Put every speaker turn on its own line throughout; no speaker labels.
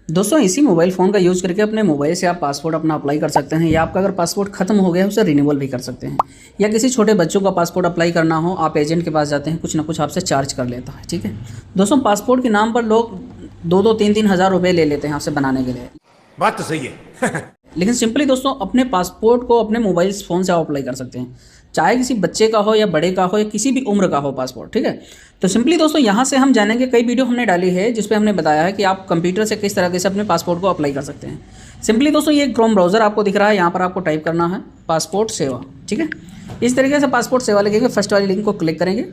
दोस्तों इसी mobile phone का यूज़ करके अपने मोबाइल से आप पासपोर्ट अपना अप्लाई कर सकते हैं, या आपका अगर पासपोर्ट ख़त्म हो गया है उसे रिन्यूअल भी कर सकते हैं। या किसी छोटे बच्चों का पासपोर्ट अप्लाई करना हो, आप एजेंट के पास जाते हैं, कुछ ना कुछ आपसे चार्ज कर लेता है। ठीक है दोस्तों, पासपोर्ट के नाम पर लोग 2-3 हज़ार रुपये ले लेते हैं आपसे बनाने के लिए।
बात तो सही है।
लेकिन सिंपली दोस्तों अपने पासपोर्ट को अपने मोबाइल फ़ोन से आप अप्लाई कर सकते हैं, चाहे किसी बच्चे का हो या बड़े का हो या किसी भी उम्र का हो पासपोर्ट। ठीक है, तो सिंपली दोस्तों यहाँ से हम जानेंगे, कई वीडियो हमने डाली है जिस पे हमने बताया है कि आप कंप्यूटर से किस तरह से अपने पासपोर्ट को अप्लाई कर सकते हैं। सिंपली दोस्तों ये क्रोम ब्राउज़र आपको दिख रहा है, यहाँ पर आपको टाइप करना है पासपोर्ट सेवा। ठीक है, इस तरीके से पासपोर्ट सेवा लिखेंगे, फर्स्ट वाली लिंक को क्लिक करेंगे।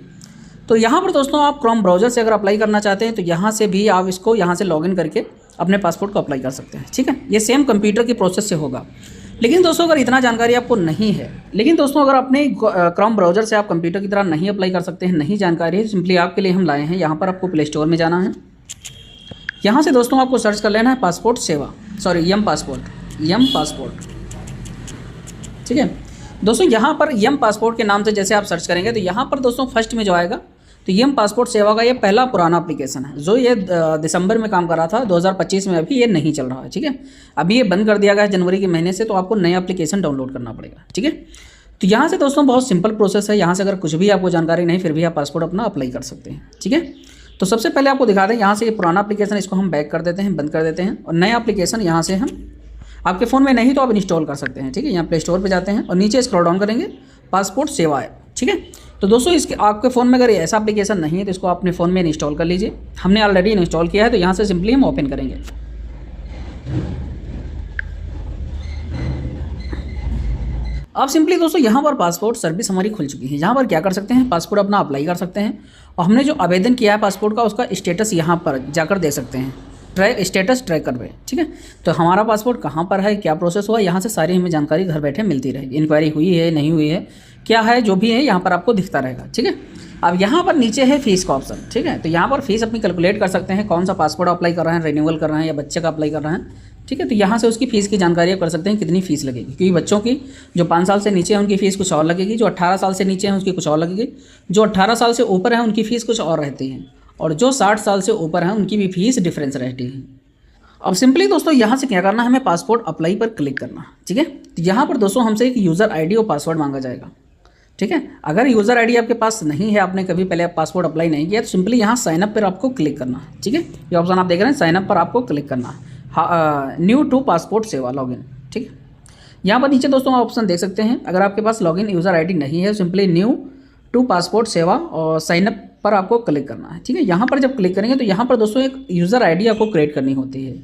तो यहाँ पर दोस्तों आप क्रोम ब्राउज़र से अगर अप्लाई करना चाहते हैं तो यहाँ से भी आप इसको यहाँ से लॉगिन करके अपने पासपोर्ट को अप्लाई कर सकते हैं। ठीक है, ये सेम कंप्यूटर की प्रोसेस से होगा। लेकिन दोस्तों अगर इतना जानकारी आपको नहीं है, लेकिन दोस्तों अगर अपने क्रोम ब्राउज़र से आप कंप्यूटर की तरह नहीं अप्लाई कर सकते हैं, नहीं जानकारी है, सिंपली आपके लिए हम लाए हैं। यहाँ पर आपको प्ले स्टोर में जाना है, यहाँ से दोस्तों आपको सर्च कर लेना है पासपोर्ट सेवा, सॉरी यम पासपोर्ट। ठीक है दोस्तों, यहाँ पर यम पासपोर्ट के नाम से जैसे आप सर्च करेंगे तो यहाँ पर दोस्तों फर्स्ट में जो आएगा तो यम पासपोर्ट सेवा का ये पहला पुराना एप्लीकेशन है, जो ये दिसंबर में काम कर रहा था 2025 में, अभी ये नहीं चल रहा है। ठीक है, अभी ये बंद कर दिया गया है जनवरी के महीने से, तो आपको नया एप्लीकेशन डाउनलोड करना पड़ेगा। ठीक है, तो यहाँ से दोस्तों बहुत सिंपल प्रोसेस है, यहाँ से अगर कुछ भी आपको जानकारी नहीं फिर भी आप पासपोर्ट अपना अप्लाई कर सकते हैं। ठीक है, तो सबसे पहले आपको दिखा दें, यहाँ से ये पुराना एप्लीकेशन इसको हम बैक कर देते हैं, बंद कर देते हैं, और नया एप्लीकेशन यहाँ से हम आपके फ़ोन में नहीं तो आप इंस्टॉल कर सकते हैं। ठीक है, यहाँ प्ले स्टोर पे जाते हैं और नीचे स्क्रॉल डाउन करेंगे, पासपोर्ट सेवा ऐप। ठीक है, तो दोस्तों इसके आपके फ़ोन में अगर ऐसा एप्लीकेशन नहीं है तो इसको अपने फ़ोन में इंस्टॉल कर लीजिए। हमने ऑलरेडी इंस्टॉल किया है, तो यहाँ से सिंपली हम ओपन करेंगे। अब सिंपली दोस्तों यहाँ पर पासपोर्ट सर्विस हमारी खुल चुकी है। यहाँ पर क्या कर सकते हैं, पासपोर्ट अपना अप्लाई कर सकते हैं, और हमने जो आवेदन किया है पासपोर्ट का उसका स्टेटस यहाँ पर जाकर दे सकते हैं, स्टेटस ट्रैक कर रहे। ठीक है, तो हमारा पासपोर्ट कहाँ पर है, क्या प्रोसेस हुआ, यहाँ से सारी हमें जानकारी घर बैठे मिलती रहेगी। इंक्वायरी हुई है, नहीं हुई है, क्या है, जो भी है यहाँ पर आपको दिखता रहेगा। ठीक है, अब यहाँ पर नीचे है फीस का ऑप्शन। ठीक है, तो यहाँ पर फीस अपनी कैलकुलेट कर सकते हैं, कौन सा पासपोर्ट अप्लाई कर रहे हैं, रिन्यूअल कर रहे हैं या बच्चे का अप्लाई कर रहे हैं। ठीक है, तो यहाँ से उसकी फ़ीस की जानकारी आप कर सकते हैं, कितनी फ़ीस लगेगी, क्योंकि बच्चों की जो 5 साल से नीचे है उनकी फ़ीस कुछ और लगेगी, जो 18 साल से नीचे हैं उसकी कुछ और लगेगी, जो 18 साल से ऊपर है उनकी फ़ीस कुछ और रहती है, और जो 60 साल से ऊपर हैं उनकी भी फ़ीस डिफरेंस रहती है। अब सिंपली दोस्तों यहाँ से क्या करना है, हमें पासपोर्ट अप्लाई पर क्लिक करना। ठीक है, तो यहाँ पर दोस्तों हमसे एक यूज़र आईडी और पासवर्ड मांगा जाएगा। ठीक है, अगर यूज़र आईडी आपके पास नहीं है, आपने कभी पहले पासपोर्ट अप्लाई नहीं किया, तो सिंपली यहाँ साइन अप पर आपको क्लिक करना है। ठीक है, ये ऑप्शन आप देख रहे हैं, साइन अप पर आपको क्लिक करना है, न्यू टू पासपोर्ट सेवा लॉगिन। ठीक है, यहाँ पर नीचे दोस्तों आप ऑप्शन देख सकते हैं, अगर आपके पास लॉगिन यूज़र आईडी नहीं है, सिंपली न्यू टू पासपोर्ट सेवा और साइन अप पर आपको क्लिक करना है। ठीक है, यहाँ पर जब क्लिक करेंगे तो यहाँ पर दोस्तों एक यूज़र आईडी आपको क्रिएट करनी होती है।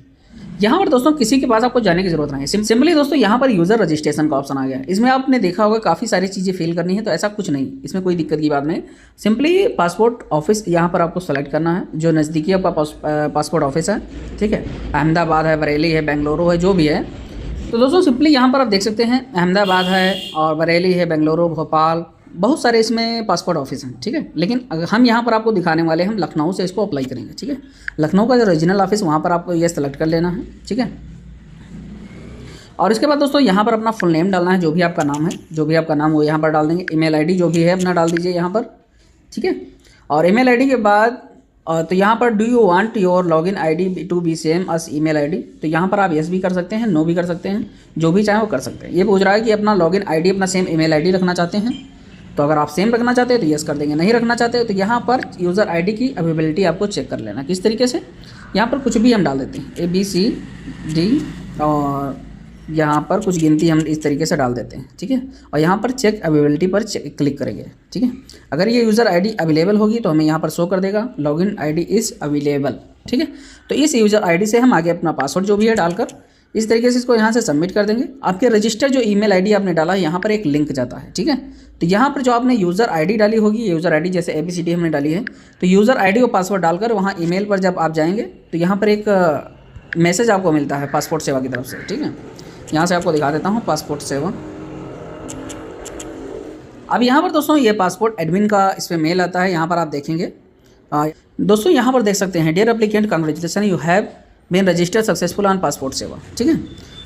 यहाँ पर दोस्तों किसी के पास आपको जाने की जरूरत नहीं है, सिंपली दोस्तों यहाँ पर यूज़र रजिस्ट्रेशन का ऑप्शन आ गया है। इसमें आपने देखा होगा काफ़ी सारी चीज़ें फिल करनी है, तो ऐसा कुछ नहीं, इसमें कोई दिक्कत की बात नहीं। सिंपली पासपोर्ट ऑफिस यहाँ पर आपको सेलेक्ट करना है, जो नज़दीकी आपका पासपोर्ट ऑफिस है। ठीक है, अहमदाबाद है, बरेली है, बेंगलुरु है, जो भी है। तो दोस्तों सिंपली यहाँ पर आप देख सकते हैं अहमदाबाद है और बरेली है, बेंगलुरु, भोपाल, बहुत सारे इसमें पासपोर्ट ऑफिस हैं। ठीक है, लेकिन अगर हम यहाँ पर आपको दिखाने वाले हम लखनऊ से इसको अप्लाई करेंगे। ठीक है, लखनऊ का जो रीजनल ऑफिस वहाँ पर आपको ये सेलेक्ट कर लेना है। ठीक है, और इसके बाद दोस्तों यहाँ पर अपना फुल नेम डालना है, जो भी आपका नाम है, जो भी आपका नाम वो यहाँ पर डाल देंगे। ईमेल आईडी जो भी है अपना डाल दीजिए यहाँ पर। ठीक है, और ईमेल आईडी के बाद तो यहाँ पर do you want your login ID to be same as email ID, तो यहाँ पर आप यस भी कर सकते हैं, नो भी कर सकते हैं, जो भी चाहें वो कर सकते हैं। ये पूछ रहा है कि अपना लॉगिन आईडी अपना सेम ईमेल आईडी रखना चाहते हैं, तो अगर आप सेम रखना चाहते हैं तो यस कर देंगे, नहीं रखना चाहते हो तो यहाँ पर यूज़र आईडी की अवेलेबिलिटी आपको चेक कर लेना। किस तरीके से, यहाँ पर कुछ भी हम डाल देते हैं, ABCD, और यहाँ पर कुछ गिनती हम इस तरीके से डाल देते हैं। ठीक है, और यहाँ पर चेक अवेलेबिलिटी पर क्लिक करेंगे। ठीक है, अगर ये यूज़र आईडी अवेलेबल होगी तो हमें यहाँ पर शो कर देगा लॉगिन आईडी इज़ अवेलेबल। ठीक है, तो इस यूज़र आईडी से हम आगे अपना पासवर्ड जो भी है डालकर इस तरीके से इसको यहाँ से सबमिट कर देंगे। आपके रजिस्टर जो ईमेल आईडी आपने डाला है यहाँ पर एक लिंक जाता है। ठीक है, तो यहाँ पर जो आपने यूज़र आईडी डाली होगी, यूज़र आईडी जैसे ABCD हमने डाली है, तो यूज़र आईडी और पासवर्ड डालकर वहाँ ईमेल पर जब आप जाएंगे तो यहाँ पर एक मैसेज आपको मिलता है पासपोर्ट सेवा की तरफ से। ठीक है, यहाँ से आपको दिखा देता हूँ पासपोर्ट सेवा। अब यहाँ पर दोस्तों ये पासपोर्ट एडमिन का इस पर मेल आता है, यहाँ पर आप देखेंगे। दोस्तों यहाँ पर देख सकते हैं, dear applicant congratulation you have been registered successful on Passport Seva. ठीक है,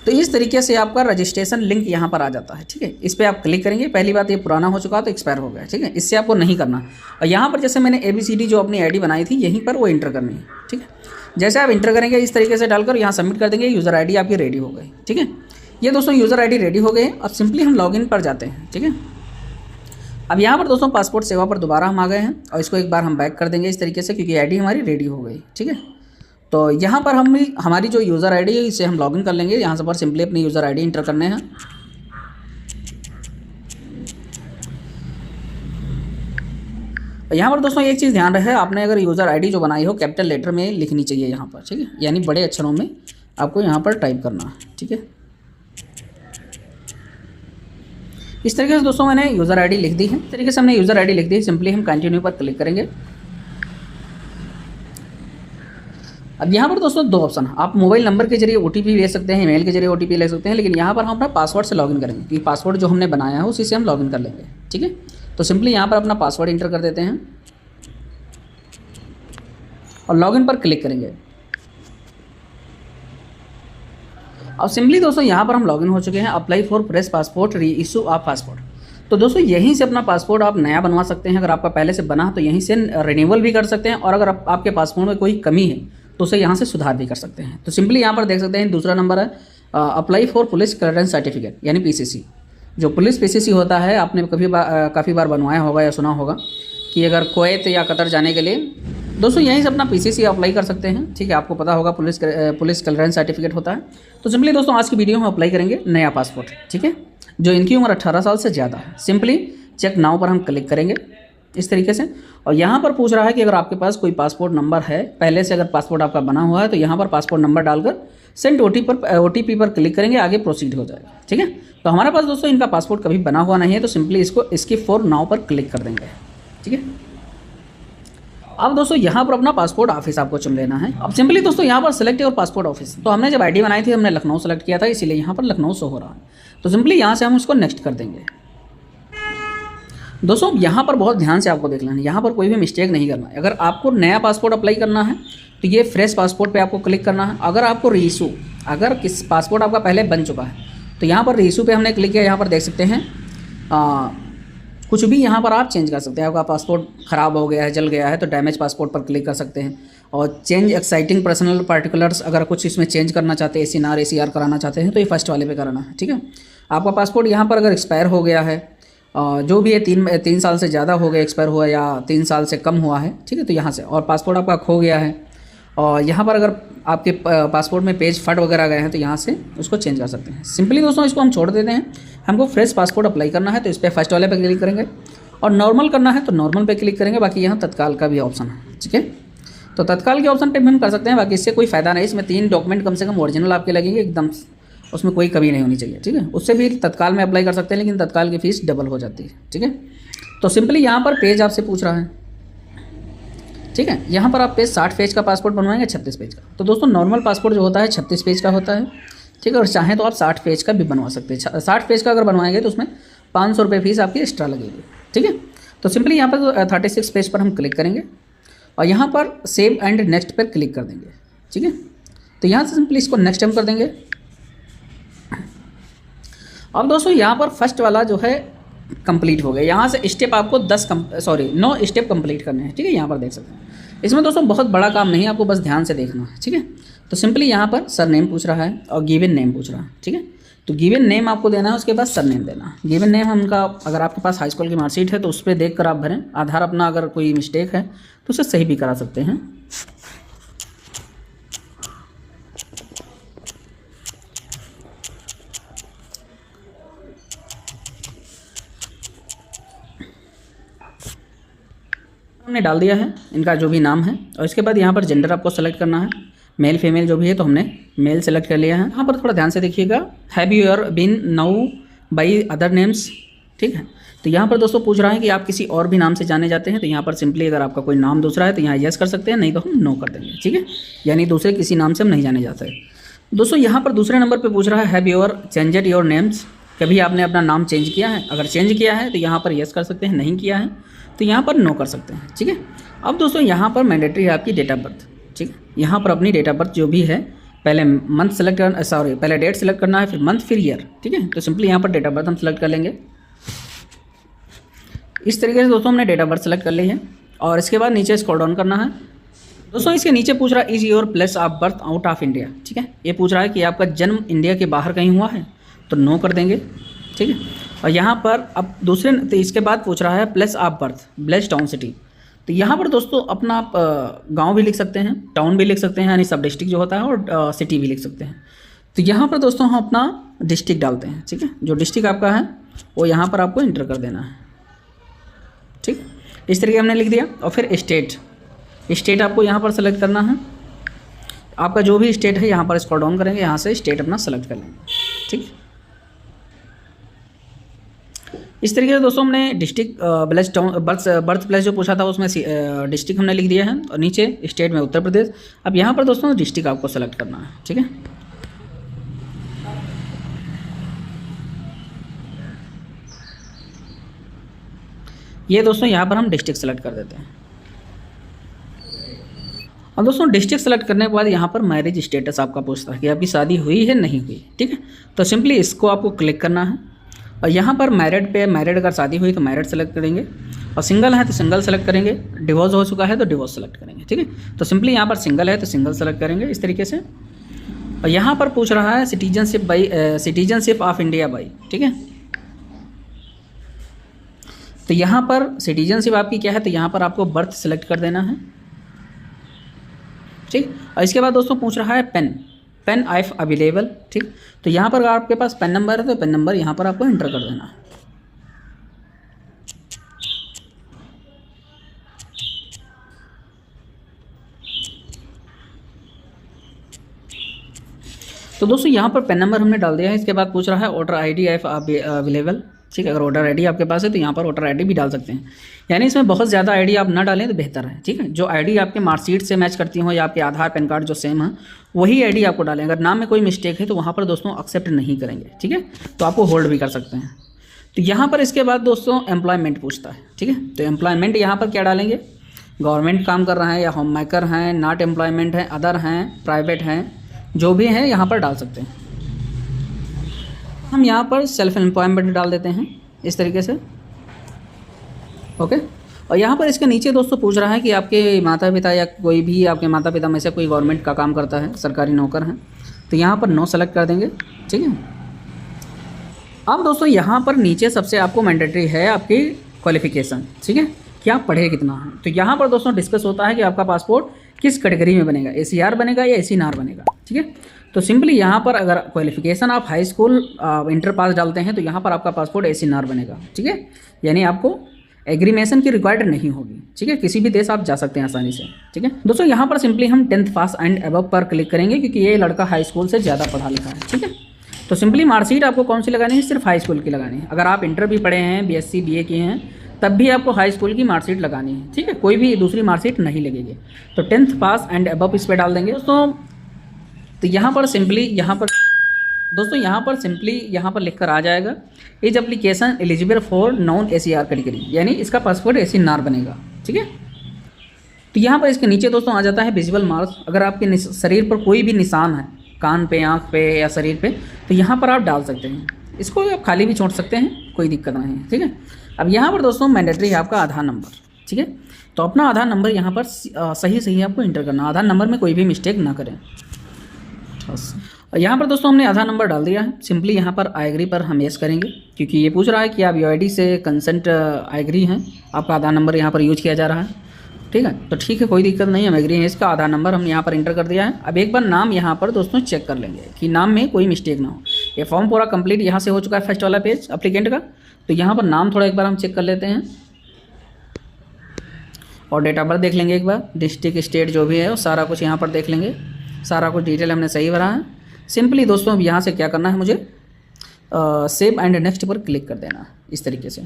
तो इस तरीके से आपका रजिस्ट्रेशन लिंक यहाँ पर आ जाता है। ठीक है, इस पर आप क्लिक करेंगे। पहली बात ये पुराना हो चुका तो एक्सपायर हो गया। ठीक है, इससे आपको नहीं करना। और यहाँ पर जैसे मैंने ABCD जो अपनी आईडी बनाई थी यहीं पर वो इंटर करनी है। ठीक है, जैसे आप इंटर करेंगे इस तरीके से डालकर यहाँ सबमिट कर देंगे, यूज़र आईडी आपकी रेडी हो गई। ठीक है, ये दोस्तों यूज़र आईडी रेडी हो गए। अब सिंपली हम लॉगिन पर जाते हैं। ठीक है, अब यहाँ पर दोस्तों पासपोर्ट सेवा पर दोबारा हम आ गए हैं और इसको एक बार हम बैक कर देंगे इस तरीके से, क्योंकि आईडी हमारी रेडी हो गई। ठीक है, तो यहाँ पर हमारी जो यूज़र आईडी है इसे हम लॉगिन कर लेंगे। यहाँ से पर सिंपली अपनी यूज़र आईडी इंटर करने हैं। यहाँ पर दोस्तों एक चीज़ ध्यान रहे, आपने अगर यूज़र आईडी जो बनाई हो कैपिटल लेटर में लिखनी चाहिए यहाँ पर। ठीक है, यानी बड़े अक्षरों में आपको यहाँ पर टाइप करना है। ठीक है, इस तरीके से दोस्तों मैंने यूज़र आईडी लिख दी है। इस तरीके से हमने यूज़र आईडी लिख दी है। सिंपली हम कंटिन्यू पर क्लिक करेंगे। अब यहाँ पर दोस्तों दो ऑप्शन है, आप मोबाइल नंबर के जरिए ओटीपी ले सकते हैं, ईमेल के जरिए ओटीपी ले सकते हैं, लेकिन यहाँ पर हम अपना पासवर्ड से लॉगिन करेंगे, क्योंकि पासवर्ड जो हमने बनाया है उसी से हम लॉगिन कर लेंगे। ठीक है, तो सिंपली यहाँ पर अपना पासवर्ड इंटर कर देते हैं और लॉगिन पर क्लिक करेंगे। अब सिंपली दोस्तों यहाँ पर हम लॉगिन हो चुके हैं। अप्लाई फॉर फ्रेश पासपोर्ट, री इशू ऑफ पासपोर्ट। तो दोस्तों यहीं से अपना पासपोर्ट आप नया बनवा सकते हैं। अगर आपका पहले से बना है तो यहीं से रिन्यूअल भी कर सकते हैं, और अगर आपके पासपोर्ट में कोई कमी है तो उसे यहाँ से सुधार भी कर सकते हैं। तो सिंपली यहाँ पर देख सकते हैं दूसरा नंबर है apply for police clearance certificate, यानी पीसीसी। जो पुलिस पीसीसी होता है, आपने काफ़ी बार बनवाया होगा या सुना होगा कि अगर कुवैत या कतर जाने के लिए दोस्तों यहीं से अपना पीसीसी अप्लाई कर सकते हैं। ठीक है, आपको पता होगा पुलिस क्लियरेंस सर्टिफिकेट होता है। तो सिंपली दोस्तों आज की वीडियो में अप्लाई करेंगे नया पासपोर्ट। ठीक है, जो इनकी उम्र 18 साल से ज़्यादा है। सिंपली चेक नाउ पर हम क्लिक करेंगे इस तरीके से, और यहाँ पर पूछ रहा है कि अगर आपके पास कोई पासपोर्ट नंबर है, पहले से अगर पासपोर्ट आपका बना हुआ है, तो यहाँ पर पासपोर्ट नंबर डालकर सेंड ओटीपी पर क्लिक करेंगे, आगे प्रोसीड हो जाएगा। ठीक है, तो हमारे पास दोस्तों इनका पासपोर्ट कभी बना हुआ नहीं है, तो सिंपली इसको स्किप फॉर नाउ पर क्लिक कर देंगे। ठीक है, अब दोस्तों यहाँ पर अपना पासपोर्ट ऑफिस आपको चुन लेना है। अब सिंपली दोस्तों यहाँ पर सिलेक्ट योर पासपोर्ट ऑफिस। तो हमने जब आईडी बनाई थी हमने लखनऊ सेलेक्ट किया था, इसीलिए यहाँ पर लखनऊ शो हो रहा है। तो सिंपली यहाँ से हम उसको नेक्स्ट कर देंगे। दोस्तों यहाँ पर बहुत ध्यान से आपको देख लेना है, यहाँ पर कोई भी मिस्टेक नहीं करना है। अगर आपको नया पासपोर्ट अप्लाई करना है तो ये फ्रेश पासपोर्ट पे आपको क्लिक करना है। अगर आपको रीइशू, अगर किस पासपोर्ट आपका पहले बन चुका है तो यहाँ पर रीइशू पे हमने क्लिक किया। यहाँ पर देख सकते हैं कुछ भी यहाँ पर आप चेंज कर सकते हैं। आपका पासपोर्ट ख़राब हो गया है, जल गया है, तो डैमेज पासपोर्ट पर क्लिक कर सकते हैं। और चेंज एक्साइटिंग पर्सनल पार्टिकुलर्स, अगर कुछ इसमें चेंज करना चाहते हैं, ACR कराना चाहते हैं, तो ये फर्स्ट वाले पे कराना है। ठीक है, आपका पासपोर्ट यहाँ पर अगर एक्सपायर हो गया है, जो भी है 3 साल से ज़्यादा हो गया एक्सपायर हुआ, या 3 साल से कम हुआ है, ठीक है, तो यहाँ से, और पासपोर्ट आपका खो गया है, और यहाँ पर अगर आपके पासपोर्ट में पेज फट वगैरह गए हैं तो यहाँ से उसको चेंज कर सकते हैं। सिंपली दोस्तों इसको हम छोड़ देते हैं। हमको फ्रेश पासपोर्ट अप्लाई करना है तो इस पर फर्स्ट वाले पे क्लिक करेंगे, और नॉर्मल करना है तो नॉर्मल पे क्लिक करेंगे। बाकी यहाँ तत्काल का भी ऑप्शन है। ठीक है, तो तत्काल के ऑप्शन पे भी हम कर सकते हैं। बाकी इससे कोई फ़ायदा नहीं, इसमें 3 डॉक्यूमेंट कम से कम ओरिजिनल आपके लगेंगे एकदम, उसमें कोई कमी नहीं होनी चाहिए। ठीक है, उससे भी तत्काल में अप्लाई कर सकते हैं, लेकिन तत्काल की फ़ीस डबल हो जाती है। ठीक है, तो सिंपली यहाँ पर पेज आपसे पूछ रहा है। ठीक है, यहाँ पर आप पेज 60 पेज का पासपोर्ट बनवाएंगे, 36 पेज का। तो दोस्तों नॉर्मल पासपोर्ट जो होता है 36 पेज का होता है। ठीक है, और चाहें तो आप 60 पेज का भी बनवा सकते हैं। 60 पेज का अगर बनवाएंगे तो उसमें 500 रुपये फीस आपकी एक्स्ट्रा लगेगी। ठीक है, तो सिंपली यहाँ पर 36 पेज पर हम क्लिक करेंगे और यहाँ पर सेव एंड नेक्स्ट पर क्लिक कर देंगे। ठीक है, तो यहाँ से सिंपली इसको नेक्स्ट टाइम कर देंगे। अब दोस्तों यहाँ पर फर्स्ट वाला जो है कंप्लीट हो गया। यहाँ से स्टेप आपको 9 स्टेप कंप्लीट करने हैं। ठीक है, यहाँ पर देख सकते हैं। इसमें दोस्तों बहुत बड़ा काम नहीं है, आपको बस ध्यान से देखना है। ठीक है, तो सिंपली यहाँ पर सर नेम पूछ रहा है और गिवन नेम पूछ रहा है। ठीक है, तो गिवन नेम आपको देना है, उसके बाद सर नेम देना है। गिवन नेम उनका, अगर आपके पास हाई स्कूल की मार्कशीट है तो उस पर देख कर आप भरें। आधार अपना अगर कोई मिस्टेक है तो उसे सही भी करा सकते हैं। हमने डाल दिया है इनका जो भी नाम है, और इसके बाद यहाँ पर जेंडर आपको सेलेक्ट करना है, मेल फीमेल जो भी है, तो हमने मेल सेलेक्ट कर लिया है। यहाँ पर थोड़ा ध्यान से देखिएगा, have you ever been known by other names. ठीक है, तो यहाँ पर दोस्तों पूछ रहा है कि आप किसी और भी नाम से जाने जाते हैं, तो यहाँ पर सिंपली अगर आपका कोई नाम दूसरा है तो यहाँ यस कर सकते हैं, नहीं तो हम नो कर देंगे। ठीक है, यानी दूसरे किसी नाम से हम नहीं जाने जाते। दोस्तों यहाँ पर दूसरे नंबर पर पूछ रहा है have you ever changed your names, कभी आपने अपना नाम चेंज किया है? अगर चेंज किया है तो यहाँ पर यस कर सकते हैं, नहीं किया है तो यहाँ पर नो कर सकते हैं। ठीक है, अब दोस्तों यहाँ पर मैंडेटरी है आपकी डेट ऑफ बर्थ। ठीक है, यहाँ पर अपनी डेट ऑफ बर्थ जो भी है, पहले मंथ सेलेक्ट करना, पहले डेट सेलेक्ट करना है, फिर मंथ, फिर ईयर। ठीक है, तो सिंपली यहाँ पर डेट ऑफ बर्थ हम सेलेक्ट कर लेंगे। इस तरीके से दोस्तों हमने डेट ऑफ बर्थ सेलेक्ट कर ली है, और इसके बाद नीचे स्क्रॉल डाउन करना है दोस्तों इसके नीचे पूछ रहा है is your place of birth out of India, ठीक है। ये पूछ रहा है कि आपका जन्म इंडिया के बाहर कहीं हुआ है, तो नो कर देंगे, ठीक है। और यहाँ पर अब दूसरे तो इसके बाद पूछ रहा है place of birth bless town city, तो यहाँ पर दोस्तों अपना आप गाँव भी लिख सकते हैं, टाउन भी लिख सकते हैं, यानी सब डिस्ट्रिक्ट जो होता है, और सिटी भी लिख सकते हैं। तो यहाँ पर दोस्तों हम अपना डिस्ट्रिक्ट डालते हैं, ठीक है। जो डिस्ट्रिक्ट आपका है वो यहाँ पर आपको इंटर कर देना है, ठीक। इस तरीके हमने लिख दिया। और फिर स्टेट आपको यहाँ पर सेलेक्ट करना है। आपका जो भी स्टेट है यहाँ पर स्क्रॉल डाउन करेंगे, यहाँ से स्टेट अपना सेलेक्ट कर लेंगे, ठीक। इस तरीके से दोस्तों हमने district place town birth place जो पूछा था उसमें डिस्ट्रिक्ट हमने लिख दिया है, और नीचे स्टेट में उत्तर प्रदेश। अब यहाँ पर दोस्तों डिस्ट्रिक्ट आपको सेलेक्ट करना है, ठीक है। ये दोस्तों यहाँ पर हम डिस्ट्रिक्ट सेलेक्ट कर देते हैं। और दोस्तों डिस्ट्रिक्ट सेलेक्ट करने के बाद यहाँ पर मैरिज स्टेटस आपका पूछता है कि आपकी शादी हुई है नहीं हुई, ठीक है। तो सिंपली इसको आपको क्लिक करना है, और यहाँ पर मैरिड अगर शादी हुई तो मैरिड सेलेक्ट करेंगे, और सिंगल है तो सिंगल सेलेक्ट करेंगे, डिवोर्स हो चुका है तो डिवोर्स सेलेक्ट करेंगे, ठीक है। तो सिंपली यहाँ पर सिंगल है तो सिंगल सेलेक्ट करेंगे इस तरीके से। और यहाँ पर पूछ रहा है सिटीजनशिप ऑफ इंडिया बाई, ठीक है। तो यहाँ पर सिटीजनशिप आपकी क्या है, तो यहाँ पर आपको बर्थ सेलेक्ट कर देना है, ठीक। और इसके बाद दोस्तों पूछ रहा है पेन आइफ अवेलेबल, ठीक। तो यहाँ पर अगर आपके पास पेन नंबर है तो पेन नंबर यहाँ पर आपको एंटर कर देना है। तो दोस्तों यहाँ पर पेन नंबर हमने डाल दिया है। इसके बाद पूछ रहा है वोटर आईडी आइफ अवेलेबल, ठीक है। अगर वोटर आईडी आपके पास है तो यहाँ पर वोटर आईडी भी डाल सकते हैं, यानी इसमें बहुत ज़्यादा आईडी आप ना डालें तो बेहतर है, ठीक है। जो आईडी आपके मार्कशीट से मैच करती हो या आपके आधार पैन कार्ड जो सेम है वही आईडी आपको डालें। अगर नाम में कोई मिस्टेक है तो वहाँ पर दोस्तों एक्सेप्ट नहीं करेंगे, ठीक है। तो आपको होल्ड भी कर सकते हैं। तो यहाँ पर इसके बाद दोस्तों एम्प्लॉयमेंट पूछता है, ठीक है। तो एम्प्लॉयमेंट यहाँ पर क्या डालेंगे, गवर्नमेंट काम कर रहा है या होम मेकर हैं, नॉट एम्प्लॉयमेंट है, अदर हैं, प्राइवेट हैं, जो भी हैं यहाँ पर डाल सकते हैं। हम यहाँ पर सेल्फ एम्प्लॉयमेंट डाल देते हैं इस तरीके से, ओके। और यहाँ पर इसके नीचे दोस्तों पूछ रहा है कि आपके माता पिता या कोई भी आपके माता पिता में से कोई गवर्नमेंट का काम करता है, सरकारी नौकर हैं, तो यहाँ पर नो सेलेक्ट कर देंगे, ठीक है। अब दोस्तों यहाँ पर नीचे सबसे आपको मैंडेटरी है आपकी क्वालिफिकेशन, ठीक है, कि आप पढ़े कितना है। तो यहाँ पर दोस्तों डिस्कस होता है कि आपका पासपोर्ट किस कैटेगरी में बनेगा, ACR बनेगा या ACNR बनेगा, ठीक है। तो सिंपली यहाँ पर अगर क्वालिफिकेशन आप हाई स्कूल इंटर पास डालते हैं तो यहाँ पर आपका पासपोर्ट ACNR बनेगा, ठीक है। यानी आपको एग्रीमेशन की रिक्वायर्ड नहीं होगी, ठीक है। किसी भी देश आप जा सकते हैं आसानी से, ठीक है। दोस्तों यहाँ पर सिंपली हम 10th पास एंड अबव पर क्लिक करेंगे क्योंकि ये लड़का हाई स्कूल से ज़्यादा पढ़ा लिखा है, ठीक है। तो सिंपली मार्कशीट आपको कौन सी लगानी है, सिर्फ हाई स्कूल की लगानी है। अगर आप इंटर भी पढ़े हैं, BSc BA किए हैं, तब भी आपको हाई स्कूल की मार्कशीट लगानी है, ठीक है। कोई भी दूसरी मार्कशीट नहीं लगेगी। तो 10th पास एंड अबव इस पर डाल देंगे दोस्तों। तो यहाँ पर सिंपली यहाँ पर लिख कर आ जाएगा is application eligible for non ACR category, यानी इसका पासपोर्ट ACNR बनेगा, ठीक है। तो यहाँ पर इसके नीचे दोस्तों आ जाता है विजिबल मार्क्स। अगर आपके शरीर पर कोई भी निशान है, कान पे, आँख पे या शरीर पे, तो यहाँ पर आप डाल सकते हैं। इसको आप खाली भी छोड़ सकते हैं, कोई दिक्कत नहीं है, ठीक है। अब यहाँ पर दोस्तों मैंडेटरी है आपका आधार नंबर, ठीक है। तो अपना आधार नंबर यहाँ पर सही आपको इंटर करना, आधार नंबर में कोई भी मिस्टेक ना करें बस। यहाँ पर दोस्तों हमने आधार नंबर डाल दिया है। सिंपली यहाँ पर आई एग्री पर हम यस करेंगे क्योंकि ये पूछ रहा है कि आप UID से कंसेंट आई एग्री हैं, आपका आधार नंबर यहाँ पर यूज किया जा रहा है, ठीक है। तो ठीक है, कोई दिक्कत नहीं, हम एग्री हैं। इसका आधार नंबर हम यहाँ पर इंटर कर दिया है। अब एक बार नाम यहाँ पर दोस्तों चेक कर लेंगे कि नाम में कोई मिस्टेक ना हो। ये फॉर्म पूरा कंप्लीट यहाँ से हो चुका है, फर्स्ट वाला पेज अप्लीकेंट का। तो यहाँ पर नाम थोड़ा एक बार हम चेक कर लेते हैं और डेट ऑफ बर्थ देख लेंगे एक बार, डिस्ट्रिक्ट स्टेट जो भी है वो सारा कुछ यहाँ पर देख लेंगे। सारा कुछ डिटेल हमने सही भरा है। सिंपली दोस्तों अब यहाँ से क्या करना है, मुझे सेव एंड नेक्स्ट पर क्लिक कर देना इस तरीके से।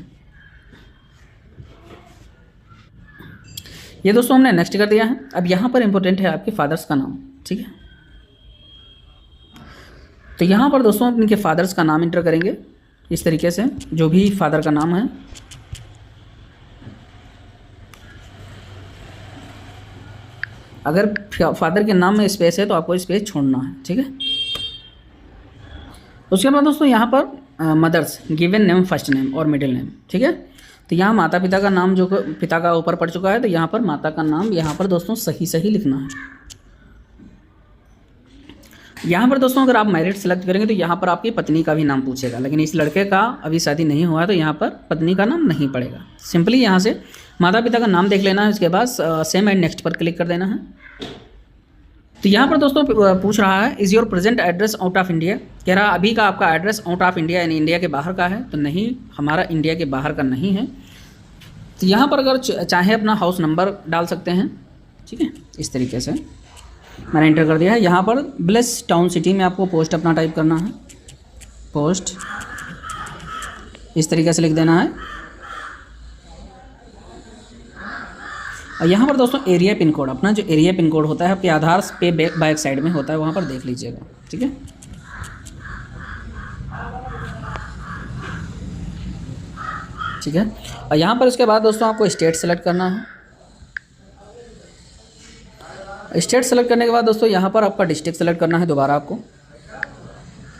ये दोस्तों हमने नेक्स्ट कर दिया है। अब यहाँ पर इंपॉर्टेंट है आपके फादर्स का नाम, ठीक है। तो यहाँ पर दोस्तों इनके फादर्स का नाम इंटर करेंगे इस तरीके से, जो भी फादर का नाम है। अगर फादर के नाम में स्पेस है तो आपको स्पेस छोड़ना है, ठीक है। उसके बाद दोस्तों यहाँ पर mother's given name, first name और मिडिल नेम, ठीक है। तो यहाँ माता पिता का नाम जो पिता का ऊपर पड़ चुका है, तो यहाँ पर माता का नाम यहाँ पर दोस्तों सही लिखना है। यहाँ पर दोस्तों अगर आप मैरिड सेलेक्ट करेंगे तो यहाँ पर आपकी पत्नी का भी नाम पूछेगा, लेकिन इस लड़के का अभी शादी नहीं हुआ है तो यहाँ पर पत्नी का नाम नहीं पड़ेगा। सिंपली यहाँ से माता पिता का नाम देख लेना है, उसके बाद सेम एंड नेक्स्ट पर क्लिक कर देना है। तो यहाँ पर दोस्तों पूछ रहा है is your present address out of India, कह रहा है अभी का आपका एड्रेस आउट ऑफ इंडिया यानी इंडिया के बाहर का है, तो नहीं, हमारा इंडिया के बाहर का नहीं है। तो यहाँ पर अगर चाहे अपना हाउस नंबर डाल सकते हैं, ठीक है, इस तरीके से मैंने इंटर कर दिया है। यहाँ पर ब्लेस टाउन सिटी में आपको पोस्ट अपना टाइप करना है, पोस्ट इस तरीके से लिख देना है। और यहाँ पर दोस्तों एरिया पिन कोड, अपना जो एरिया पिन कोड होता है आपके आधार पे बैक साइड में होता है, वहाँ पर देख लीजिएगा, ठीक है। ठीक है, और यहाँ पर उसके बाद दोस्तों आपको स्टेट सेलेक्ट करना है। स्टेट सेलेक्ट करने के बाद दोस्तों यहाँ पर आपका डिस्ट्रिक्ट सेलेक्ट करना है दोबारा आपको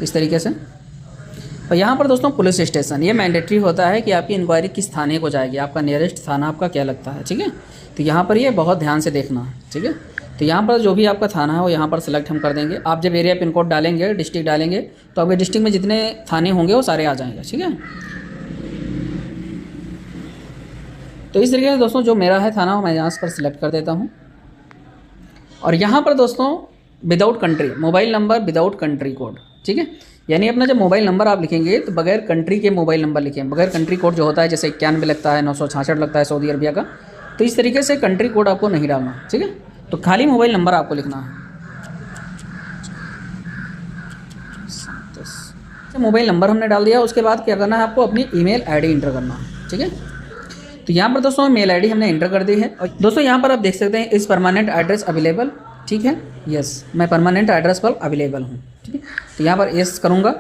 इस तरीके से। और यहाँ पर दोस्तों पुलिस स्टेशन, ये मैंडेटरी होता है कि आपकी इंक्वायरी किस थाने को जाएगी, आपका नियरेस्ट थाना आपका क्या लगता है, ठीक है। तो यहाँ पर ये बहुत ध्यान से देखना है, ठीक है। तो यहाँ पर जो भी आपका थाना है वो यहाँ पर सेलेक्ट हम कर देंगे। आप जब एरिया पिन कोड डालेंगे, डिस्ट्रिक्ट डालेंगे, तो आपके डिस्ट्रिक्ट में जितने थाने होंगे वो सारे आ जाएंगे, ठीक है। तो इस तरीके से दोस्तों जो मेरा है थाना मैं यहाँ पर सिलेक्ट कर देता हूँ। और यहाँ पर दोस्तों without country mobile number without country code, ठीक है, यानी अपना जब मोबाइल नंबर आप लिखेंगे तो बगैर कंट्री के मोबाइल नंबर लिखें, बगैर कंट्री कोड जो होता है जैसे 91 लगता है, 966 लगता है सऊदी अरबिया का, तो इस तरीके से कंट्री कोड आपको नहीं डालना, ठीक है। तो खाली मोबाइल नंबर आपको लिखना है। मोबाइल नंबर हमने डाल दिया, उसके बाद क्या करना है आपको अपनी ईमेल आईडी इंटर करना है, ठीक है। तो यहाँ पर दोस्तों मेल आईडी हमने इंटर कर दी है। और दोस्तों यहाँ पर आप देख सकते हैं इस परमानेंट एड्रेस अवेलेबल, ठीक है, यस मैं परमानेंट एड्रेस पर अवेलेबल हूँ, ठीक है। तो यहाँ पर यस करूँगा।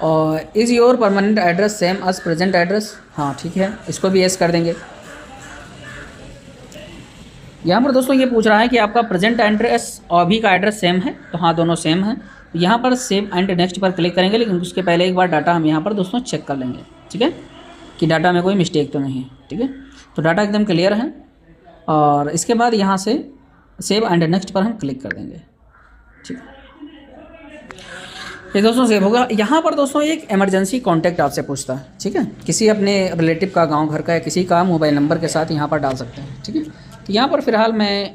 और is your permanent address same as present address, हाँ ठीक है, इसको भी यस कर देंगे। यहाँ पर दोस्तों ये पूछ रहा है कि आपका प्रेजेंट एड्रेस और अभी का एड्रेस सेम है, तो हाँ दोनों सेम है। यहाँ पर सेव एंड नेक्स्ट पर क्लिक करेंगे, लेकिन उसके पहले एक बार डाटा हम यहाँ पर दोस्तों चेक कर लेंगे, ठीक है, कि डाटा में कोई मिस्टेक तो नहीं है, ठीक है। तो डाटा एकदम क्लियर है। और इसके बाद यहाँ से सेव एंड नेक्स्ट पर हम क्लिक कर देंगे, ठीक है। ये दोस्तों सेव होगा। यहाँ पर दोस्तों एक इमरजेंसी कॉन्टैक्ट आपसे पूछता है, ठीक है, किसी अपने रिलेटिव का, गांव घर का या किसी का मोबाइल नंबर के साथ यहाँ पर डाल सकते हैं, ठीक है। तो यहाँ पर फ़िलहाल मैं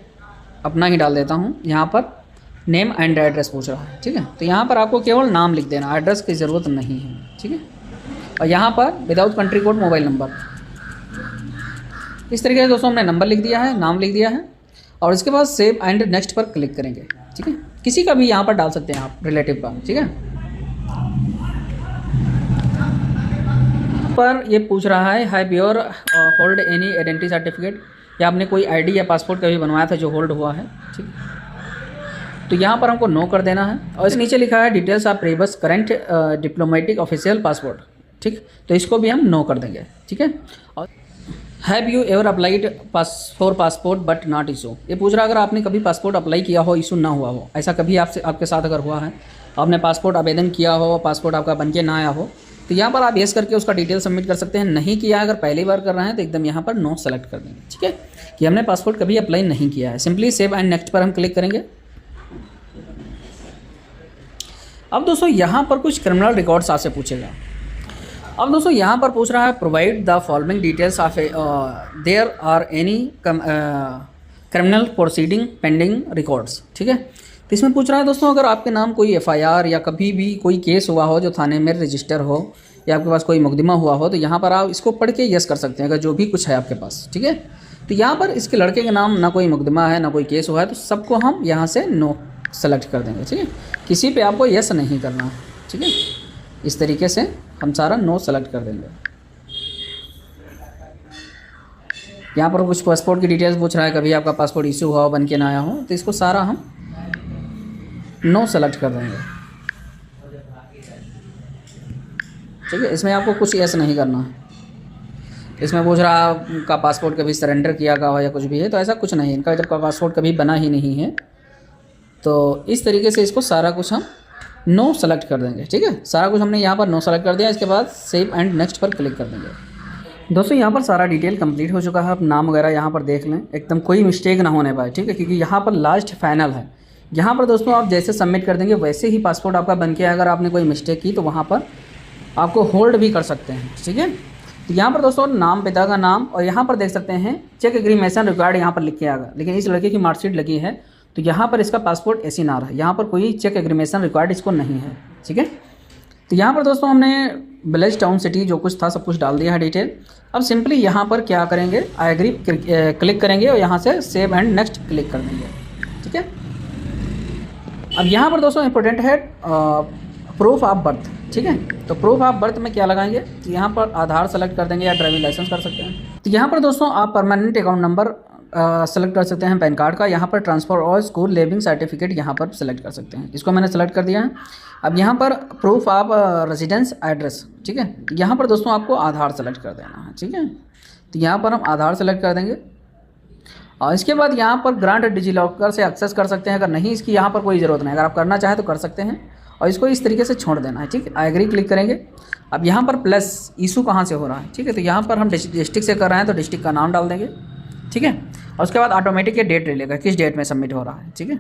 अपना ही डाल देता हूँ। यहाँ पर नेम एंड एड्रेस पूछ रहा है, ठीक है। तो यहाँ पर आपको केवल नाम लिख देना, एड्रेस की ज़रूरत नहीं है, ठीक है। और यहाँ पर without country code mobile number, इस तरीके से दोस्तों हमने नंबर लिख दिया है, नाम लिख दिया है। और इसके बाद सेव एंड नेक्स्ट पर क्लिक करेंगे, ठीक है। किसी का भी यहाँ पर डाल सकते हैं आप, रिलेटिव का, ठीक है। पर ये पूछ रहा है have your hold any identity certificate, या आपने कोई आईडी या पासपोर्ट कभी बनवाया था जो होल्ड हुआ है, ठीक। तो यहाँ पर हमको नो कर देना है। और इस नीचे लिखा है details of previous current diplomatic official passport, ठीक, तो इसको भी हम नो कर देंगे, ठीक है। और have you ever applied for passport but not issue, ये पूछ रहा है अगर आपने कभी पासपोर्ट अप्लाई किया हो, इशू ना हुआ हो, ऐसा कभी आपके साथ अगर हुआ है, आपने पासपोर्ट आवेदन किया हो, पासपोर्ट आपका बन के ना आया हो, तो यहाँ पर आप येस करके उसका डिटेल सबमिट कर सकते हैं। नहीं किया, अगर पहली बार कर रहे हैं तो एकदम यहाँ पर नो सेलेक्ट कर देंगे, ठीक है, कि हमने पासपोर्ट कभी अप्लाई नहीं किया है। सिंपली सेव एंड नेक्स्ट पर हम क्लिक करेंगे। अब दोस्तों यहाँ पर कुछ क्रिमिनल रिकॉर्ड्स आपसे पूछेगा। अब दोस्तों यहाँ पर पूछ रहा है provide the following details of there are any criminal proceeding pending records, ठीक है। तो इसमें पूछ रहा है दोस्तों अगर आपके नाम कोई एफआईआर या कभी भी कोई केस हुआ हो जो थाने में रजिस्टर हो, या आपके पास कोई मुकदमा हुआ हो, तो यहाँ पर आप इसको पढ़ के यस कर सकते हैं अगर जो भी कुछ है आपके पास, ठीक है। तो यहाँ पर इसके लड़के के नाम ना कोई मुकदमा है ना कोई केस हुआ है, तो सबको हम यहाँ से नो सेलेक्ट कर देंगे, ठीक है। किसी पे आपको यस नहीं करना है, ठीक है। इस तरीके से हम सारा नो सेलेक्ट कर देंगे। यहाँ पर कुछ पासपोर्ट की डिटेल्स पूछ रहा है, कभी आपका पासपोर्ट इशू हुआ हो, बन के ना आया हो, तो इसको सारा हम नो सेलेक्ट कर देंगे, ठीक है। इसमें आपको कुछ यस नहीं करना है। इसमें पूछ रहा है का पासपोर्ट कभी सरेंडर किया गया हो या कुछ भी है, तो ऐसा कुछ नहीं है। इनका जब पासपोर्ट कभी बना ही नहीं है, तो इस तरीके से इसको सारा कुछ हम नो सेलेक्ट कर देंगे, ठीक है। सारा कुछ हमने यहाँ पर नो सेलेक्ट कर दिया। इसके बाद सेव एंड नेक्स्ट पर क्लिक कर देंगे। दोस्तों यहाँ पर सारा डिटेल कंप्लीट हो चुका है। आप नाम वगैरह यहाँ पर देख लें, एकदम कोई मिस्टेक ना होने पाए, ठीक है, क्योंकि यहाँ पर लास्ट फाइनल है। यहाँ पर दोस्तों आप जैसे सबमिट कर देंगे वैसे ही पासपोर्ट आपका बन के, अगर आपने कोई मिस्टेक की तो वहाँ पर आपको होल्ड भी कर सकते हैं, ठीक है। तो यहाँ पर दोस्तों नाम, पिता का नाम, और यहाँ पर देख सकते हैं चेक एग्रीमेशन रिक्वायर्ड यहाँ पर लिख के आएगा, लेकिन इस लड़के की मार्कशीट लगी है तो यहाँ पर इसका पासपोर्ट SNR है, यहाँ पर कोई चेक एग्रीमेशन रिक्वायर्ड इसको नहीं है, ठीक है। तो यहाँ पर दोस्तों हमने विलेज, टाउन, सिटी जो कुछ था सब कुछ डाल दिया है डिटेल। अब सिंपली यहाँ पर क्या करेंगे, आई एग्री क्लिक करेंगे और यहाँ से सेव एंड नेक्स्ट क्लिक कर देंगे, ठीक है। अब यहाँ पर दोस्तों इंपॉर्टेंट है प्रूफ ऑफ बर्थ, ठीक है। तो प्रूफ ऑफ बर्थ में क्या लगाएंगे, तो यहाँ पर आधार सेलेक्ट कर देंगे या ड्राइविंग लाइसेंस कर सकते हैं। तो यहाँ पर दोस्तों आप परमानेंट अकाउंट नंबर सेलेक्ट कर सकते हैं पैन कार्ड का। यहाँ पर ट्रांसफ़र और स्कूल लिविंग सर्टिफिकेट यहाँ पर सेलेक्ट कर सकते हैं, इसको मैंने सेलेक्ट कर दिया है। अब यहाँ पर प्रूफ ऑफ रेजिडेंस एड्रेस, ठीक है, यहाँ पर दोस्तों आपको आधार सेलेक्ट कर देना है, ठीक है। तो यहाँ पर हम आधार सेलेक्ट कर देंगे और इसके बाद यहाँ पर ग्रांट डिजीलॉकर से एक्सेस कर सकते हैं। अगर नहीं, इसकी यहाँ पर कोई ज़रूरत नहीं, अगर आप करना चाहें तो कर सकते हैं और इसको इस तरीके से छोड़ देना है, ठीक है। आई एग्री क्लिक करेंगे। अब यहाँ पर प्लस इशू कहाँ से हो रहा है, ठीक है, तो यहाँ पर हम डिस्ट्रिक्ट से कर रहे हैं तो डिस्ट्रिक्ट का नाम डाल देंगे, ठीक है। और उसके बाद ऑटोमेटिक ये डेट ले लेगा, किस डेट में सबमिट हो रहा है, ठीक है।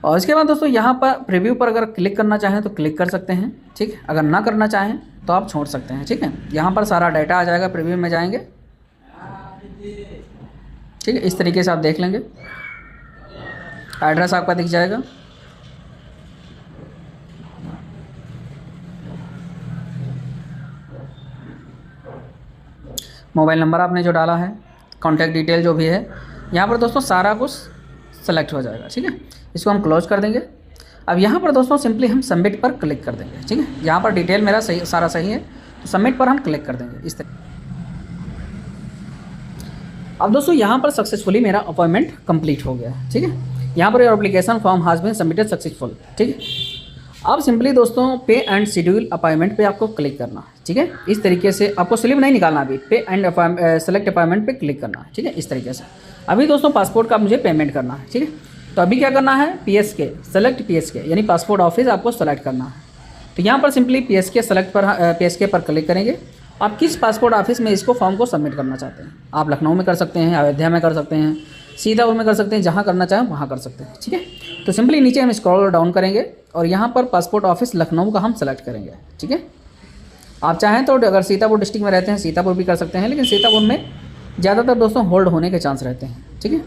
और इसके बाद दोस्तों यहाँ पर प्रीव्यू पर अगर क्लिक करना चाहें तो क्लिक कर सकते हैं, ठीक है। अगर ना करना चाहें तो आप छोड़ सकते हैं, ठीक है। यहाँ पर सारा डाटा आ जाएगा, प्रीव्यू में जाएंगे, ठीक है। इस तरीके से आप देख लेंगे, एड्रेस आपका दिख जाएगा। मोबाइल नंबर आपने जो डाला है, कॉन्टैक्ट डिटेल जो भी है, यहाँ पर दोस्तों सारा कुछ सेलेक्ट हो जाएगा, ठीक है। इसको हम क्लोज कर देंगे। अब यहाँ पर दोस्तों सिंपली हम सबमिट पर क्लिक कर देंगे, ठीक है। यहाँ पर डिटेल मेरा सही, सारा सही है, तो सबमिट पर हम क्लिक कर देंगे इस तरह। अब दोस्तों यहाँ पर सक्सेसफुली मेरा अपॉइंटमेंट कंप्लीट हो गया है, ठीक है। यहाँ पर application form has been submitted successful, ठीक है। अब सिंपली दोस्तों पे एंड शेड्यूल अपॉइंटमेंट पे आपको क्लिक करना है, ठीक है। इस तरीके से आपको स्लिप नहीं निकालना, अभी पे एंड सेलेक्ट अपॉइंटमेंट पे क्लिक करना है, ठीक है। इस तरीके से अभी दोस्तों पासपोर्ट का मुझे पेमेंट करना है, ठीक है। तो अभी क्या करना है, PSK सेलेक्ट PSK यानी पासपोर्ट ऑफिस आपको सेलेक्ट करना है। तो यहाँ पर सिंपली PSK सेलेक्ट पर PSK पर क्लिक करेंगे। आप किस पासपोर्ट ऑफिस में इसको फॉर्म को सबमिट करना चाहते हैं, आप लखनऊ में कर सकते हैं, अयोध्या में कर सकते हैं, सीतापुर में कर सकते हैं, जहाँ करना चाहें वहाँ कर सकते हैं, ठीक है। तो सिंपली नीचे हम स्क्रॉल डाउन करेंगे और यहाँ पर पासपोर्ट ऑफिस लखनऊ का हम सेलेक्ट करेंगे, ठीक है। आप चाहें तो अगर सीतापुर डिस्ट्रिक्ट में रहते हैं सीतापुर भी कर सकते हैं, लेकिन सीतापुर में ज़्यादातर दोस्तों होल्ड होने के चांस रहते हैं, ठीक है।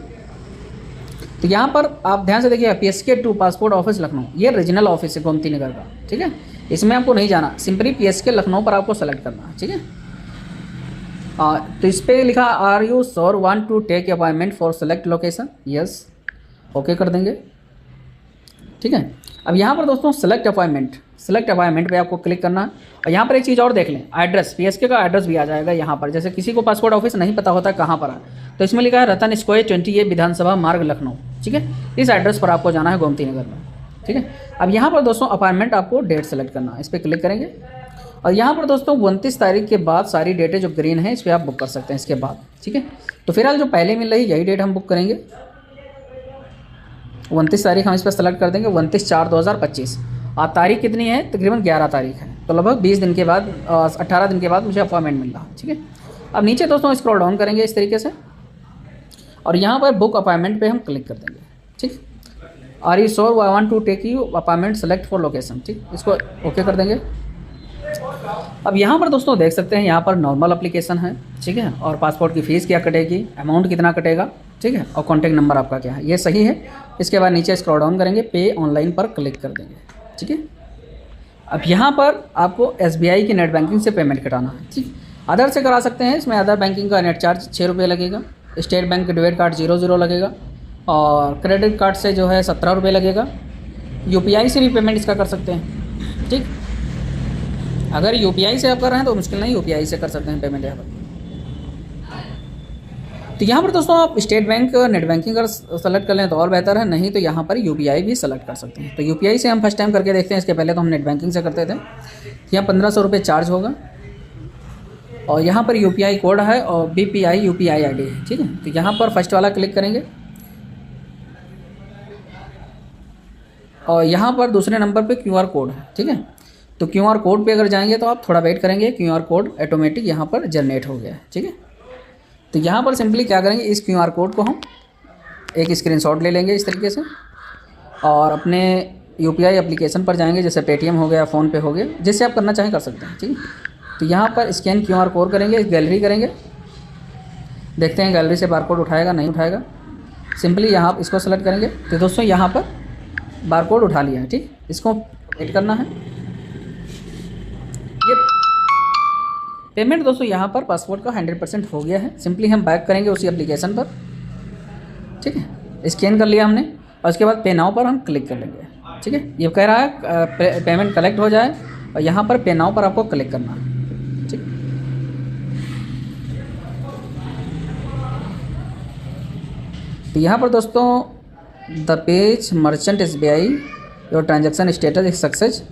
तो यहाँ पर आप ध्यान से देखिए, PSK 2 पासपोर्ट ऑफिस लखनऊ, ये रीजनल ऑफिस है गोमती नगर का, ठीक है। इसमें आपको नहीं जाना, सिंपली PSK लखनऊ पर आपको सेलेक्ट करना है, ठीक है। तो इस पर लिखा are you sure want to take appointment for select location, yes, okay कर देंगे, ठीक है। अब यहाँ पर दोस्तों सेलेक्ट अपॉइंटमेंट पे आपको क्लिक करना है। और यहाँ पर एक चीज़ और देख लें, एड्रेस, PSK का एड्रेस भी आ जाएगा यहाँ पर। जैसे किसी को पासपोर्ट ऑफिस नहीं पता होता कहाँ पर है, तो इसमें लिखा है रतन स्क्वायर 20A विधानसभा मार्ग लखनऊ, ठीक है। इस एड्रेस पर आपको जाना है गोमती नगर में, ठीक है। अब यहाँ पर दोस्तों अपॉइंटमेंट आपको डेट सेलेक्ट करना है, इस पर क्लिक करेंगे और यहाँ पर दोस्तों 29 तारीख के बाद सारी डेटें जो ग्रीन है इस पर आप बुक कर सकते हैं इसके बाद, ठीक है। तो फिलहाल जो पहले मिल रही यही डेट हम बुक करेंगे, 29 तारीख हम इस पर सेलेक्ट कर देंगे, 29/4/2025। और तारीख कितनी है, तकरीबन 11 तारीख है, तो लगभग 20 दिन के बाद 18 दिन के बाद मुझे अपॉइंटमेंट मिल रहा है, ठीक है। अब नीचे दोस्तों स्क्रॉल डाउन करेंगे इस तरीके से और यहाँ पर बुक अपॉइंटमेंट पे हम क्लिक कर देंगे, ठीक। Are you sure I want to take you appointment select for location, ठीक, इसको ओके कर देंगे। अब यहाँ पर दोस्तों देख सकते हैं, यहाँ पर नॉर्मल एप्लीकेशन है, ठीक है, और पासपोर्ट की फ़ीस क्या कटेगी, अमाउंट कितना कटेगा, ठीक है, और कॉन्टैक्ट नंबर आपका क्या है, ये सही है। इसके बाद नीचे स्क्रॉल डाउन करेंगे, पे ऑनलाइन पर क्लिक कर देंगे, ठीक है। अब यहाँ पर आपको SBI की नेट बैंकिंग से पेमेंट कराना है, ठीक। अदर से करा सकते हैं, इसमें अदर बैंकिंग का नेट चार्ज 6 रुपये लगेगा, स्टेट बैंक डेबिट कार्ड 00 लगेगा और क्रेडिट कार्ड से जो है 17 रुपये लगेगा। UPI से भी पेमेंट इसका कर सकते हैं, ठीक। अगर UPI से आप कर रहे हैं तो मुश्किल नहीं, UPI से कर सकते हैं पेमेंट यहाँ पर। तो यहाँ पर दोस्तों आप स्टेट बैंक नेट बैंकिंग अगर सेलेक्ट कर लें तो और बेहतर है, नहीं तो यहाँ पर UPI भी सेलेक्ट कर सकते हैं। तो UPI से हम फर्स्ट टाइम करके देखते हैं, इसके पहले तो हम नेट बैंकिंग से करते थे। यहाँ 1500 रुपये चार्ज होगा और यहाँ पर UPI कोड है और BPI UPI ID है, ठीक है। तो यहाँ पर फर्स्ट वाला क्लिक करेंगे और यहाँ पर दूसरे नंबर पे QR कोड है, ठीक है। तो QR कोड पे अगर जाएंगे तो आप थोड़ा वेट करेंगे, QR कोड ऑटोमेटिक यहाँ पर जनरेट हो गया है। ठीक है, तो यहाँ पर सिंपली क्या करेंगे, इस QR कोड को हम एक स्क्रीनशॉट ले लेंगे इस तरीके से और अपने UPI एप्लीकेशन पर जाएंगे, जैसे पेटीएम हो गया, फ़ोनपे हो गया, जैसे आप करना चाहें कर सकते हैं। ठीक है, तो यहाँ पर स्कैन QR कोड करेंगे, गैलरी करेंगे, देखते हैं गैलरी से बारकोड उठाएगा नहीं उठाएगा। सिंपली यहाँ इसको सेलेक्ट करेंगे। तो दोस्तों यहाँ पर बारकोड उठा लिया है। ठीक, इसको वेट करना है। ये पेमेंट दोस्तों यहाँ पर पासपोर्ट का 100% हो गया है। सिंपली हम बैक करेंगे उसी एप्लीकेशन पर। ठीक है, स्कैन कर लिया हमने और उसके बाद पे नाउ पर हम क्लिक कर लेंगे। ठीक है, ये कह रहा है पेमेंट कलेक्ट हो जाए और यहाँ पर पे नाउ पर आपको क्लिक करना है। ठीक, तो यहाँ पर दोस्तों the page merchant SBI your transaction status is success.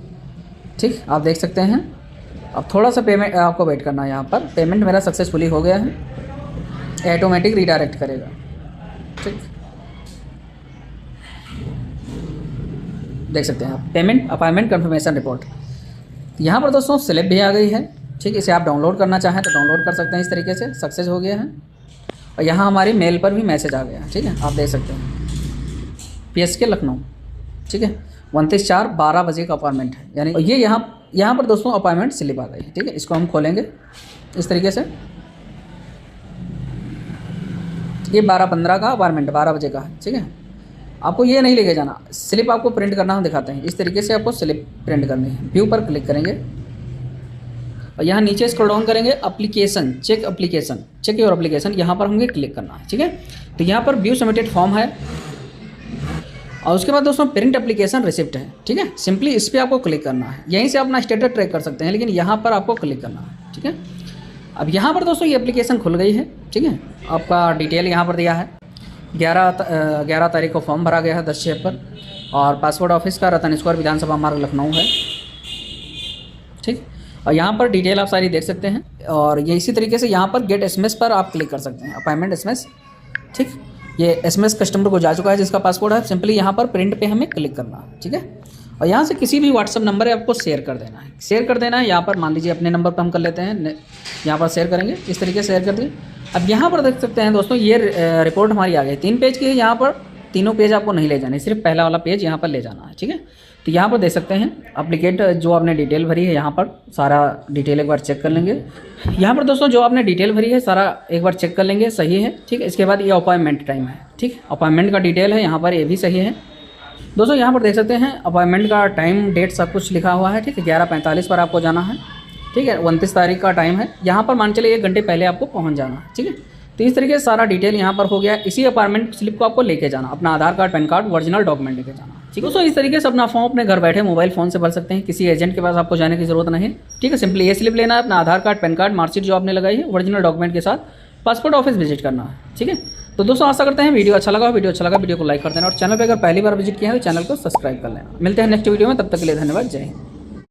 ठीक, आप देख सकते हैं। अब थोड़ा सा पेमेंट आपको वेट करना है। यहाँ पर पेमेंट मेरा सक्सेसफुली हो गया है, ऑटोमेटिक रीडायरेक्ट करेगा। ठीक, देख सकते हैं आप पेमेंट अपॉइंटमेंट कंफर्मेशन रिपोर्ट। यहाँ पर दोस्तों स्लिप भी आ गई है। ठीक, इसे आप डाउनलोड करना चाहें तो डाउनलोड कर सकते हैं। इस तरीके से सक्सेस हो गया है और यहाँ हमारी मेल पर भी मैसेज आ गया है। ठीक है, आप देख सकते हैं PSK लखनऊ। ठीक है, 29/4 बजे का अपॉइंटमेंट है, यानी ये यहाँ पर दोस्तों अपॉइंटमेंट स्लिप आ गई है। ठीक है, इसको हम खोलेंगे इस तरीके से। ये 12:15 का अपॉइंटमेंट 12 बजे का है। ठीक है, आपको ये नहीं लेके जाना, स्लिप आपको प्रिंट करना हम दिखाते हैं। इस तरीके से आपको स्लिप प्रिंट करनी है। व्यू पर क्लिक करेंगे और यहाँ नीचे स्क्रॉल डाउन करेंगे, एप्लीकेशन चेक योर एप्लीकेशन, यहाँ पर हमें क्लिक करना है। ठीक है, तो यहाँ पर व्यू सबमिटेड फॉर्म है और उसके बाद दोस्तों प्रिंट एप्लीकेशन रिसिप्ट है। ठीक है, सिंपली इस पर आपको क्लिक करना है। यहीं से अपना स्टेटस ट्रैक कर सकते हैं, लेकिन यहाँ पर आपको क्लिक करना है। ठीक है, अब यहाँ पर दोस्तों ये एप्लीकेशन खुल गई है। ठीक है, आपका डिटेल यहाँ पर दिया है। 11 तारीख को फॉर्म भरा गया है 10/6 पर और पासपोर्ट ऑफिस का रतन स्क्वायर विधानसभा मार्ग लखनऊ है। ठीक, और यहाँ पर डिटेल आप सारी देख सकते हैं और ये इसी तरीके से यहाँ पर गेट SMS पर आप क्लिक कर सकते हैं, अपॉइंटमेंट SMS। ठीक, ये SMS कस्टमर को जा चुका है जिसका पासपोर्ट है। सिंपली यहाँ पर प्रिंट पे हमें क्लिक करना है। ठीक है, और यहाँ से किसी भी WhatsApp नंबर है आपको शेयर कर देना है। शेयर कर देना है, यहाँ पर मान लीजिए अपने नंबर पर हम कर लेते हैं, यहाँ पर शेयर करेंगे। इस तरीके से शेयर कर दिए। अब यहाँ पर देख सकते हैं दोस्तों ये रिपोर्ट हमारी आ गई 3 पेज की है। यहाँ पर तीनों पेज आपको नहीं ले जाने, सिर्फ पहला वाला पेज यहाँ पर ले जाना है। ठीक है, तो यहाँ पर देख सकते हैं एप्लीकेट जो आपने डिटेल भरी है, यहाँ पर सारा डिटेल एक बार चेक कर लेंगे। यहाँ पर दोस्तों जो आपने डिटेल भरी है सारा एक बार चेक कर लेंगे, सही है। ठीक है, इसके बाद ये अपॉइंटमेंट टाइम है। ठीक, अपॉइंटमेंट का डिटेल है यहाँ पर, ये भी सही है दोस्तों। यहाँ पर देख सकते हैं अपॉइंटमेंट का टाइम डेट सब कुछ लिखा हुआ है। ठीक है, 11:45 पर आपको जाना है। ठीक है, 29 तारीख का टाइम है। यहाँ पर मान चलिए 1 घंटे पहले आपको पहुँच जाना है। ठीक है, तो इस तरीके से सारा डिटेल यहाँ पर हो गया। इसी अपॉइंटमेंट स्लिप को आपको लेके जाना, अपना Aadhaar card, PAN card, original document लेके जाना। ठीक है दोस्तों, इस तरीके से अपना फॉर्म अपने घर बैठे मोबाइल फ़ोन से भर सकते हैं, किसी एजेंट के पास आपको जाने की ज़रूरत नहीं। ठीक है, सिंपली ये स्लिप लेना है, अपना Aadhaar card, PAN card, marksheet जो आपने लगाई है, ओरिजिनल डॉक्यूमेंट के साथ पासपोर्ट ऑफिस विजिट करना है। ठीक है, तो दोस्तों आशा करते हैं वीडियो अच्छा लगा वीडियो को लाइक कर देना और चैनल पर अगर पहली बार विजिट किया है तो चैनल को सब्सक्राइब कर लेना। मिलते हैं नेक्स्ट वीडियो में, तब तक के लिए धन्यवाद। जय हिंद।